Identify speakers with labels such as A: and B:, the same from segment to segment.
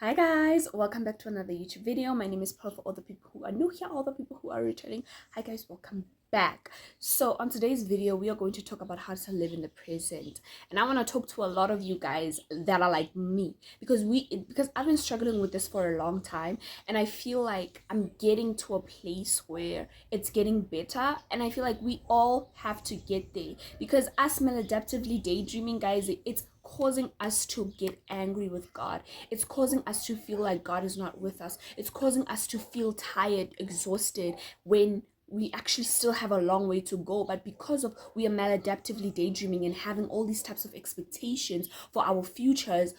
A: Hi guys, welcome back to another YouTube video. My name is Pearl. For all the people who are new here, all the people who are returning, hi guys, welcome back. So on today's video we are going to talk about how to live in the present, and I want to talk to a lot of you guys that are like me, because I've been struggling with this for a long time, and I feel like I'm getting to a place where it's getting better, and I feel like we all have to get there, because us maladaptively daydreaming guys, it's causing us to get angry with God. It's causing us to feel like God is not with us. It's causing us to feel tired, exhausted, when we actually still have a long way to go. But because of we are maladaptively daydreaming and having all these types of expectations for our futures,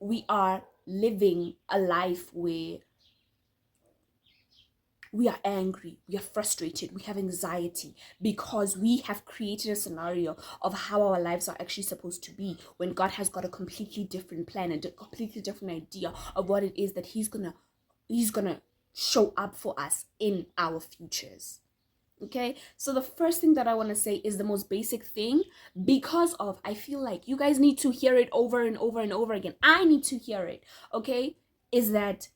A: we are living a life where we are angry, we are frustrated, we have anxiety, because we have created a scenario of how our lives are actually supposed to be, when God has got a completely different plan and a completely different idea of what it is that he's gonna show up for us in our futures. Okay, so the first thing that I want to say is the most basic thing, because of I feel like you guys need to hear it over and over and over again. I need to hear it. Okay, is that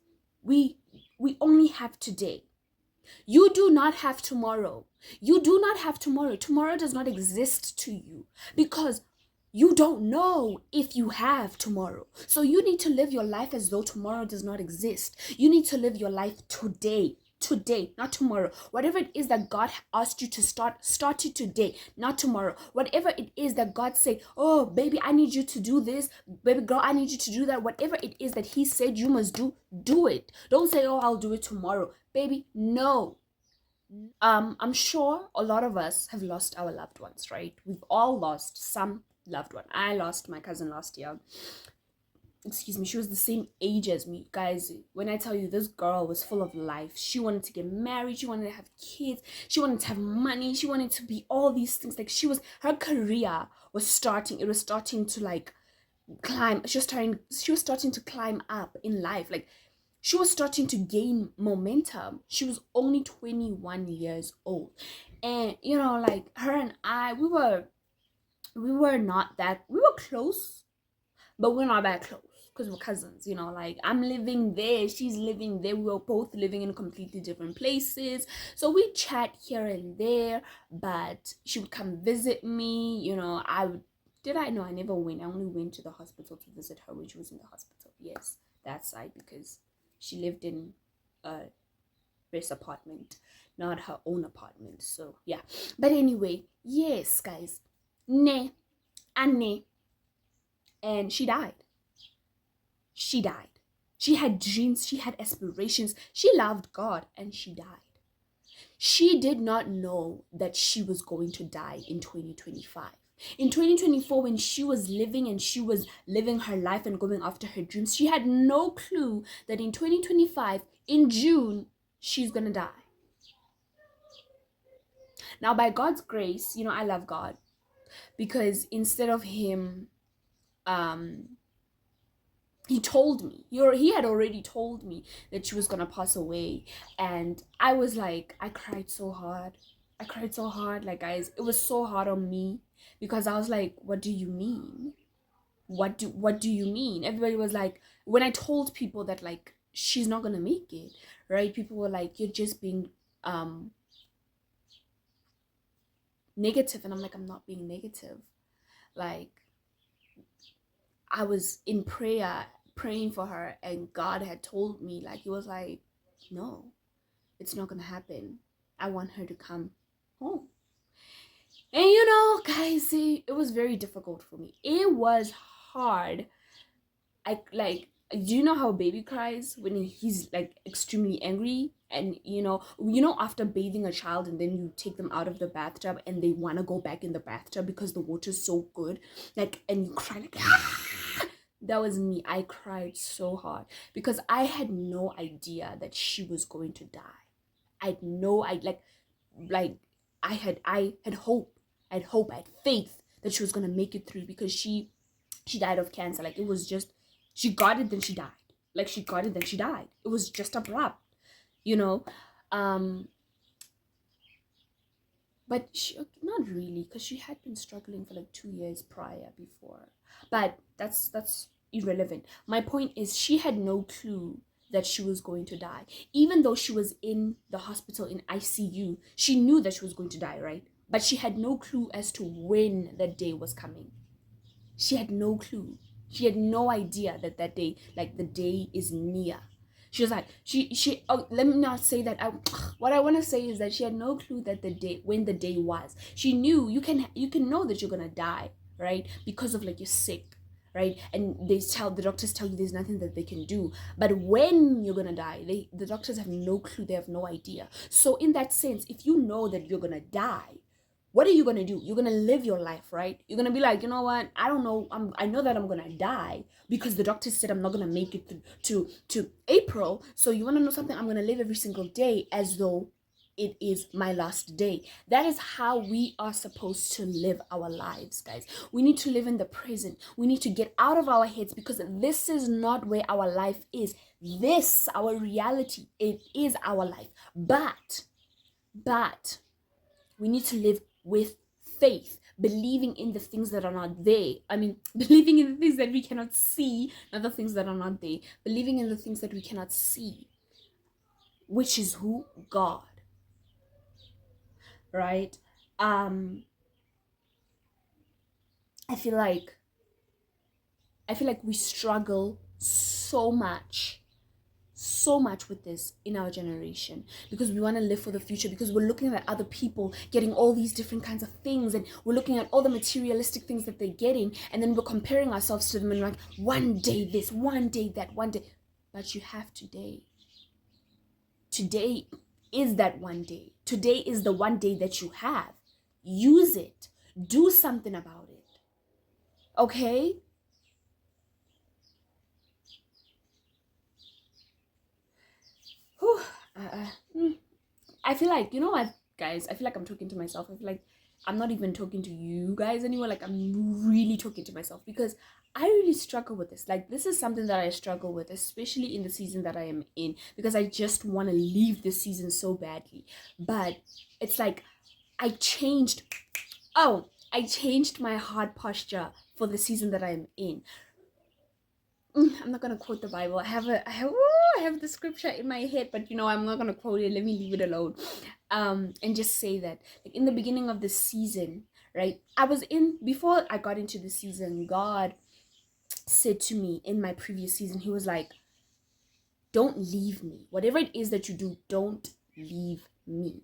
A: we we only have today. You do not have tomorrow. You do not have tomorrow. Tomorrow does not exist to you, because you don't know if you have tomorrow. So you need to live your life as though tomorrow does not exist. You need to live your life today. Today, not tomorrow. Whatever it is that God asked you to start it today, not tomorrow. Whatever it is that God say, oh baby, I need you to do this, baby girl, I need you to do that. Whatever it is that he said you must do, do it. Don't say, oh, I'll do it tomorrow. Baby, no. I'm sure a lot of us have lost our loved ones, right? We've all lost some loved one. I lost my cousin last year. Excuse me, she was the same age as me. Guys, when I tell you, this girl was full of life. She wanted to get married, she wanted to have kids, she wanted to have money, she wanted to be all these things. Like, her career was starting, it was starting to like climb. She was starting to climb up in life. Like, she was starting to gain momentum. She was only 21 years old. And like, her and I, we were not that, we were close, but we're not that close, because we're cousins. Like, I'm living there, she's living there, we were both living in completely different places, so we chat here and there. But she would come visit me. I would did I know I never went. I only went to the hospital to visit her when she was in the hospital. Yes, that side, because she lived in a rest apartment, not her own apartment. So yeah. But anyway, yes guys, ne and ne, and she died. She died. She had dreams, she had aspirations, she loved God, and she died. She did not know that she was going to die in 2025. In 2024, when she was living and she was living her life and going after her dreams, she had no clue that in 2025, in June, she's gonna die. Now, by God's grace, I love God, because instead of him, he told me, he had already told me that she was gonna pass away. And I was like, I cried so hard. Like, guys, it was so hard on me, because I was like, what do you mean? What do you mean? Everybody was like, when I told people that, like, she's not gonna make it, right? People were like, you're just being negative. And I'm like, I'm not being negative. Like, I was in prayer, praying for her, and God had told me, like, he was like, no, it's not gonna happen. I want her to come home. And guys, see, it was very difficult for me. It was hard. I like, do you know how a baby cries when he's like extremely angry? And after bathing a child, and then you take them out of the bathtub and they want to go back in the bathtub because the water's so good, like, and you cry like, ah! That was me. I cried so hard, because I had no idea that she was going to die. I had no, I like I had hope. I had faith that she was gonna make it through, because she died of cancer. Like, it was just, she got it, then she died. Like, she got it, then she died. It was just abrupt, you know. But she, not really, because she had been struggling for like 2 years prior before. But that's irrelevant. My point is, she had no clue that she was going to die. Even though she was in the hospital in ICU, she knew that she was going to die, right? But she had no clue as to when that day was coming. She had no clue. She had no idea that that day, like the day is near. She was like, let me not say that. What I want to say is that she had no clue that the day, when the day was. She knew you can know that you're gonna die, right? Because of like you're sick, right? And the doctors tell you there's nothing that they can do. But when you're gonna die, the doctors have no clue. They have no idea. So in that sense, if you know that you're gonna die, what are you gonna do? You're gonna live your life, right? You're gonna be like, you know what? I don't know. I know that I'm gonna die because the doctor said I'm not gonna make it to April. So you wanna know something? I'm gonna live every single day as though it is my last day. That is how we are supposed to live our lives, guys. We need to live in the present. We need to get out of our heads, because this is not where our life is. This, our reality, it is our life. But we need to live with faith, believing in the things that are not there. I mean, believing in the things that we cannot see, not the things that are not there. Believing in the things that we cannot see, which is who? God. Right? I feel like we struggle so much with this in our generation, because we want to live for the future, because we're looking at other people getting all these different kinds of things, and we're looking at all the materialistic things that they're getting, and then we're comparing ourselves to them, and like, one day this, one day that, one day. But you have today. Today is that one day. Today is the one day that you have. Use it. Do something about it. Okay? Whew. I feel like, you know what, guys? I feel like I'm talking to myself. I feel like I'm not even talking to you guys anymore. Like, I'm really talking to myself, because I really struggle with this. Like, this is something that I struggle with, especially in the season that I am in, because I just want to leave this season so badly. But it's like I changed my heart posture for the season that I'm in. I'm not gonna quote the Bible. I have the scripture in my head, but I'm not gonna quote it. Let me leave it alone. And just say that, like, in the beginning of the season, right? Before I got into the season, God said to me in my previous season, He was like, "Don't leave me. Whatever it is that you do, don't leave me."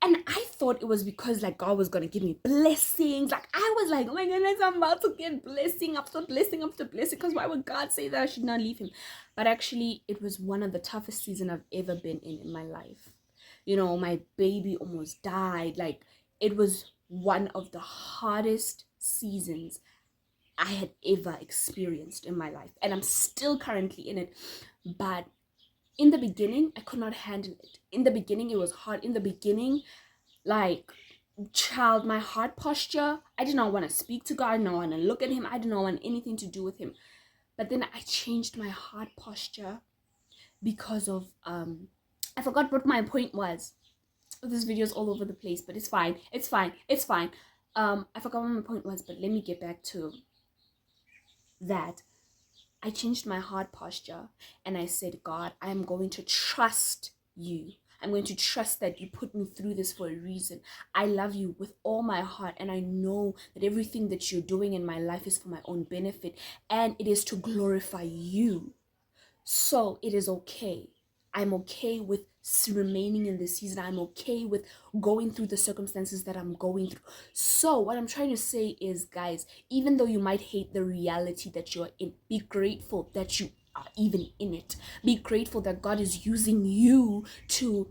A: And I thought it was because, like, God was gonna give me blessings. Like, I was like, oh my goodness, I'm about to get blessing after blessing after blessing. Because why would God say that I should not leave Him? But actually, it was one of the toughest seasons I've ever been in my life. My baby almost died. Like, it was one of the hardest seasons I had ever experienced in my life. And I'm still currently in it. But in the beginning, I could not handle it. In the beginning, it was hard. In the beginning, like, my heart posture, I did not want to speak to God. I did not want to look at Him. I did not want anything to do with Him. But then I changed my heart posture because of, I forgot what my point was. This video is all over the place, but it's fine. It's fine. I forgot what my point was, but let me get back to that. I changed my heart posture, and I said, God, I am going to trust You. I'm going to trust that You put me through this for a reason. I love You with all my heart, and I know that everything that You're doing in my life is for my own benefit, and it is to glorify You. So it is okay. I'm okay with remaining in this season. I'm okay with going through the circumstances that I'm going through. So what I'm trying to say is, guys, even though you might hate the reality that you're in, be grateful that you are even in it. Be grateful that God is using you to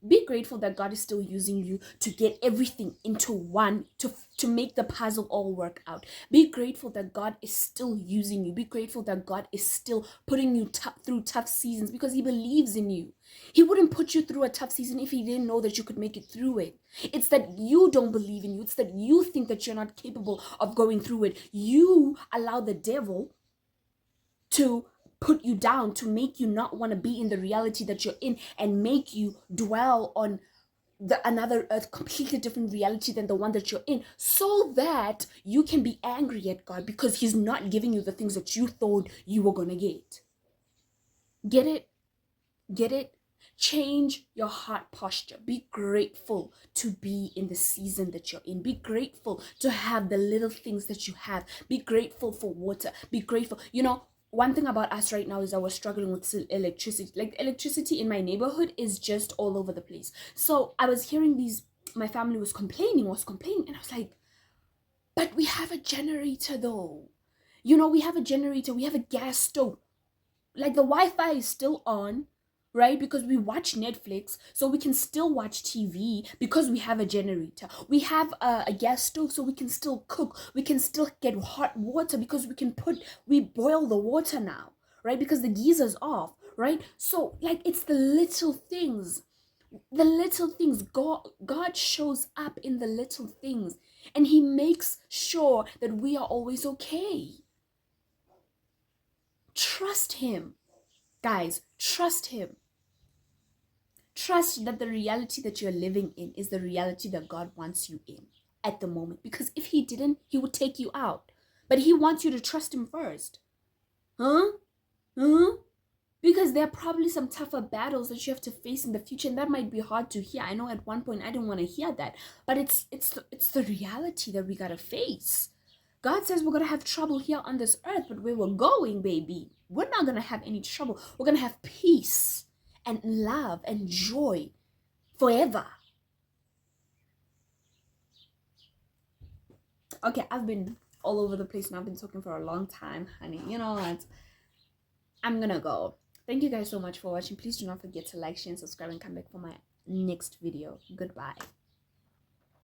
A: be grateful that God is still using you to get everything into one, to make the puzzle all work out. Be grateful that God is still using you. Be grateful that God is still putting you through tough seasons, because He believes in you. He wouldn't put you through a tough season if He didn't know that you could make it through it. It's that you don't believe in you. It's that you think that you're not capable of going through it. You allow the devil to put you down, to make you not want to be in the reality that you're in, and make you dwell on another earth, completely different reality than the one that you're in, so that you can be angry at God because he's not giving you the things that you thought you were gonna get. Get it? Get it? Change your heart posture. Be grateful to be in the season that you're in. Be grateful to have the little things that you have. Be grateful for water. Be grateful. You know, one thing about us right now is that we're struggling with electricity. Like, electricity in my neighborhood is just all over the place. So I was hearing my family was complaining, and I was like, but we have a generator though. You know, we have a generator, we have a gas stove. Like, the Wi-Fi is still on, right? Because we watch Netflix, so we can still watch TV because we have a generator. We have a gas stove, so we can still cook. We can still get hot water because we boil the water now, right? Because the geezer's off, right? So, like, it's the little things. The little things. God shows up in the little things, and he makes sure that we are always okay. Trust him. Guys, trust him. Trust that the reality that you're living in is the reality that God wants you in at the moment. Because if he didn't, he would take you out. But he wants you to trust him first. Huh? Huh? Because there are probably some tougher battles that you have to face in the future, and that might be hard to hear. I know at one point I didn't want to hear that, but it's the reality that we gotta face. God says we're gonna have trouble here on this earth, but where we're going, baby, we're not gonna have any trouble. We're gonna have peace and love and joy forever. Okay, I've been all over the place and I've been talking for a long time, honey. You know what? I'm gonna go. Thank you guys so much for watching. Please do not forget to like, share, and subscribe, and come back for my next video. Goodbye.